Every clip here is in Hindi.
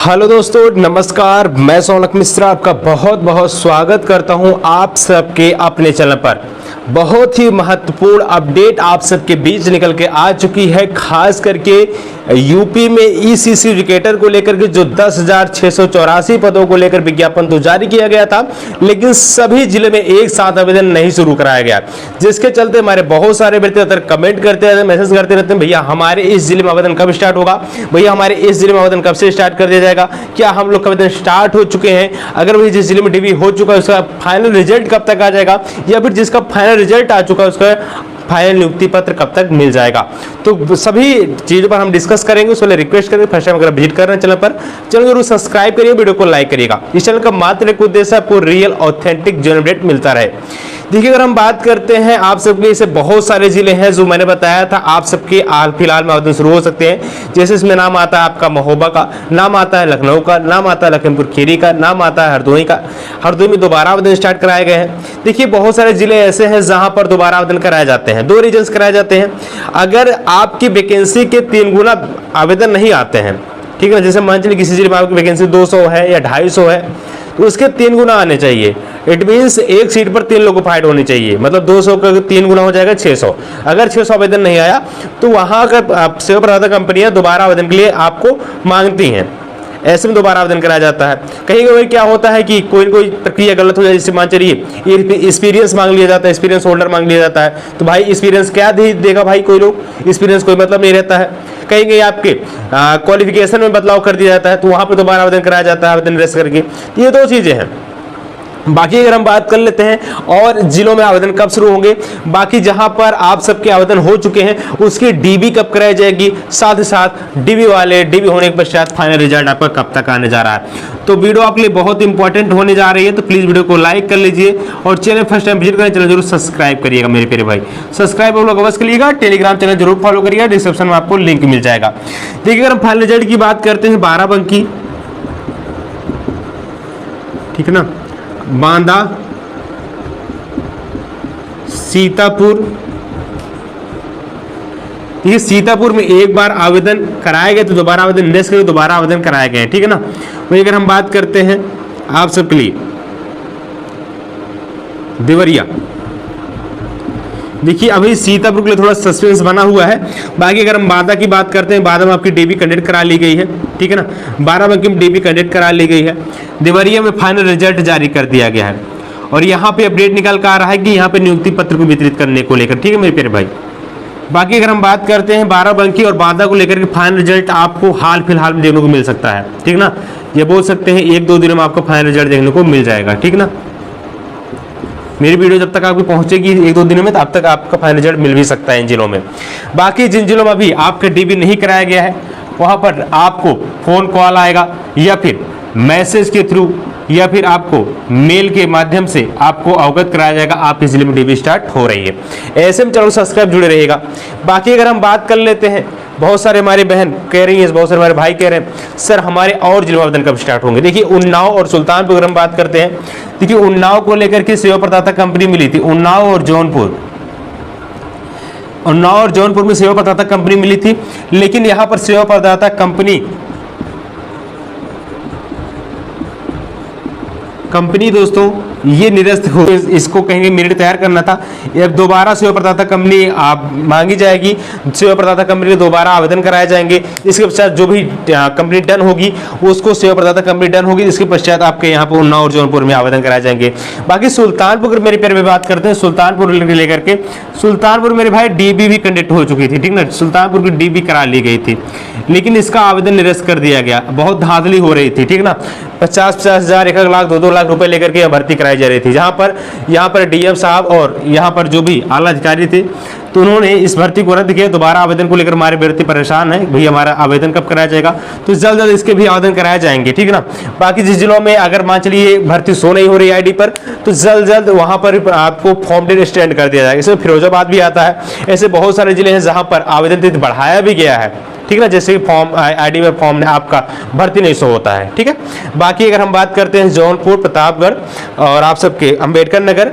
हेलो दोस्तों, नमस्कार। मैं सोनक मिश्रा आपका बहुत बहुत स्वागत करता हूं आप सबके अपने चैनल पर। बहुत ही महत्वपूर्ण अपडेट आप सबके बीच निकल के आ चुकी है, खास करके यूपी में ईसीसी एजुकेटर को लेकर के जो 10,684 पदों को लेकर विज्ञापन तो जारी किया गया था, लेकिन सभी जिले में एक साथ आवेदन नहीं शुरू कराया गया, जिसके चलते हमारे बहुत सारे व्यक्ति कमेंट करते रहते हैं, मैसेज करते रहते हैं, भैया हमारे इस जिले में आवेदन कब स्टार्ट होगा, भैया हमारे इस जिले में आवेदन कब से स्टार्ट कर दिया जाएगा, क्या हम लोग का आवेदन स्टार्ट हो चुके हैं, अगर वही जिस जिले में डीबी हो चुका है उसका फाइनल रिजल्ट कब तक आ जाएगा, या फिर जिसका फाइनल रिजल्ट आ चुका है उसका फाइनल नियुक्ति पत्र कब तक मिल जाएगा। तो सभी चीजों पर हम डिस्कस करेंगे। उसके लिए रिक्वेस्ट करेंगे, फर्स्ट टाइम अगर विजिट कर रहे हैं चैनल पर, चैनल जरूर सब्सक्राइब करिए, वीडियो को लाइक करिएगा। इस चैनल का मात्र एक उद्देश्य आपको रियल ऑथेंटिक जनरल अपडेट मिलता रहे। देखिए, अगर हम बात करते हैं आप सबके ऐसे बहुत सारे जिले हैं जो मैंने बताया था आप सबके हाल फिलहाल में आवेदन शुरू हो सकते हैं। जैसे इसमें नाम आता है आपका महोबा का, नाम आता है लखनऊ का, नाम आता है लखीमपुर खीरी का, नाम आता है हरदोई का। हरदोई में दोबारा आवेदन स्टार्ट कराए गए हैं। देखिए, बहुत सारे जिले ऐसे हैं जहां पर दोबारा आवेदन कराए जाते हैं। 2 रीजन कराए जाते हैं। अगर आपकी वैकेंसी के 3 गुना आवेदन नहीं आते हैं, ठीक है, जैसे मान चलिए किसी जिले में आपकी वैकेंसी 200 है या 250 है, तो उसके 3 गुना आने चाहिए। इट मीन्स एक सीट पर 3 लोग फाइट होनी चाहिए, मतलब 200 का 3 गुना हो जाएगा 600। अगर 600 आवेदन नहीं आया तो वहां का सेवा प्रदाता कंपनियां दोबारा आवेदन के लिए आपको मांगती हैं। ऐसे में दोबारा आवेदन कराया जाता है। कहीं कहीं क्या होता है कि कोई कोई प्रक्रिया गलत हो जाए, जैसे मान चलिए एक्सपीरियंस मांग लिया जाता है, एक्सपीरियंस होल्डर मांग लिया जाता है, तो भाई एक्सपीरियंस क्या देगा भाई, कोई लोग एक्सपीरियंस कोई मतलब नहीं रहता है। कहीं कहीं आपके क्वालिफिकेशन में बदलाव कर दिया जाता है, तो वहां पर दोबारा आवेदन कराया जाता है आवेदन रेस करके। ये 2 चीजें हैं। बाकी अगर हम बात कर लेते हैं और जिलों में आवेदन कब शुरू होंगे, बाकी जहां पर आप सबके आवेदन हो चुके हैं उसकी डीबी कब कराई जाएगी, साथ ही साथ डीबी होने के पश्चात फाइनल रिजल्ट आपका कब तक आने जा रहा है। तो वीडियो आपके लिए बहुत इंपॉर्टेंट होने जा रही है, तो प्लीज वीडियो को लाइक कर लीजिए और चैनल फर्स्ट टाइम विजिट करें, चैनल जरूर सब्सक्राइब करिएगा मेरे प्यारे भाई। सब्सक्राइब आप लोग अवश्य करिएगा। टेलीग्राम चैनल जरूर फॉलो करिएगा, डिस्क्रिप्शन में आपको लिंक मिल जाएगा। देखिए, अगर हम फाइनल रिजल्ट की बात करते हैं 12बंकी, ठीक है ना, बांदा, सीतापुर। ये सीतापुर में एक बार आवेदन कराए गए तो दोबारा आवेदन निरस्त करके दोबारा आवेदन कराए गए, ठीक है ना। वही अगर हम बात करते हैं आप सबके लिए देवरिया, देखिए अभी सीतापुर के लिए थोड़ा सस्पेंस बना हुआ है। बाकी अगर हम बांदा की बात करते हैं, बांदा में आपकी डीबी कंडक्ट करा ली गई है, ठीक है ना। 12बंकी में डीबी कंडक्ट करा ली गई है। देवरिया में फाइनल रिजल्ट जारी कर दिया गया है और यहाँ पे अपडेट निकल कर आ रहा है कि यहाँ पे नियुक्ति पत्र को वितरित करने को लेकर, ठीक है मेरे प्यारे भाई। बाकी अगर हम बात करते हैं 12बंकी और बांदा को लेकर के फाइनल रिजल्ट आपको हाल फिलहाल में देखने को मिल सकता है, ठीक ना। ये बोल सकते हैं 1-2 दिनों में आपको फाइनल रिजल्ट देखने को मिल जाएगा, ठीक ना। मेरी वीडियो जब तक आपको पहुंचेगी 1-2 दिनों में, तब तक आपका फाइनल रिजल्ट मिल भी सकता है इन जिलों में। बाकी जिन जिलों में अभी आपका डीबी नहीं कराया गया है, वहां पर आपको फोन कॉल आएगा या फिर मैसेज के थ्रू या फिर आपको मेल के माध्यम से आपको अवगत कराया जाएगा आप इस जिले में डीबी स्टार्ट हो रही है। ऐसे में चलो सब्सक्राइब जुड़े रहिएगा। बाकी अगर हम बात कर लेते हैं, बहुत सारे हमारे बहन कह रही हैं, बहुत सारे हमारे भाई कह रहे हैं सर हमारे और जिलों में आवेदन कब स्टार्ट होंगे। देखिए, उन्नाव और सुल्तानपुर अगर हम बात करते हैं, देखिए उन्नाव को लेकर के सेवा प्रदाता कंपनी मिली थी। उन्नाव और जौनपुर में सेवा प्रदाता कंपनी मिली थी, लेकिन यहाँ पर सेवा प्रदाता कंपनी दोस्तों ये निरस्त हो, इसको कहेंगे मेरिट तैयार करना था। अब दोबारा सेवा प्रदाता कंपनी आप मांगी जाएगी, सेवा प्रदाता कंपनी के दोबारा आवेदन कराए जाएंगे। इसके पश्चात जो भी कंपनी डन होगी उसको सेवा प्रदाता कंपनी डन होगी, इसके पश्चात आपके यहाँ पर उन्नाव और जौनपुर में आवेदन कराए जाएंगे। बाकी सुल्तानपुर मेरे प्यारे में बात करते हैं, सुल्तानपुर लेकर के, सुल्तानपुर मेरे भाई डीबी भी कंडक्ट हो चुकी थी, ठीक ना। सुल्तानपुर की डीबी करा ली गई थी, लेकिन इसका आवेदन निरस्त कर दिया गया। बहुत धांधली हो रही थी, ठीक ना। 50-50 हज़ार, 1 लाख, 2-2 लाख रुपए लेकर के भर्ती कराई जा रही थी। यहाँ पर डीएम साहब और यहाँ पर जो भी आला अधिकारी थे, तो उन्होंने इस भर्ती को रद्द किया। दोबारा आवेदन को लेकर हमारे व्यक्ति परेशान है, भैया हमारा आवेदन कब कराया जाएगा, तो जल्द जल्द इसके भी आवेदन कराए जाएंगे, ठीक है ना। बाकी जिस जिलों में अगर मान चलिए भर्ती शो नहीं हो रही आईडी पर, तो जल्द जल्द वहां पर आपको फॉर्म डेट स्टैंड कर दिया जाएगा। इसमें फिरोजाबाद भी आता है। ऐसे बहुत सारे जिले हैं जहां पर आवेदन तिथि बढ़ाया भी गया है, ठीक ना। जैसे फॉर्म आईडी में फॉर्म आपका भर्ती नहीं शो होता है, ठीक है। बाकी अगर हम बात करते हैं जौनपुर, प्रतापगढ़ और आप सबके अंबेडकर नगर,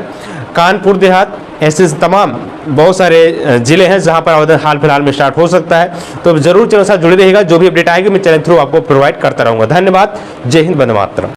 कानपुर देहात, ऐसे तमाम बहुत सारे जिले हैं जहां पर आवेदन हाल फिलहाल में स्टार्ट हो सकता है। तो जरूर चैनल के साथ जुड़े रहिएगा, जो भी अपडेट आएगी मैं चैनल थ्रू आपको प्रोवाइड करता रहूंगा। धन्यवाद। जय हिंद, वंदे मातरम।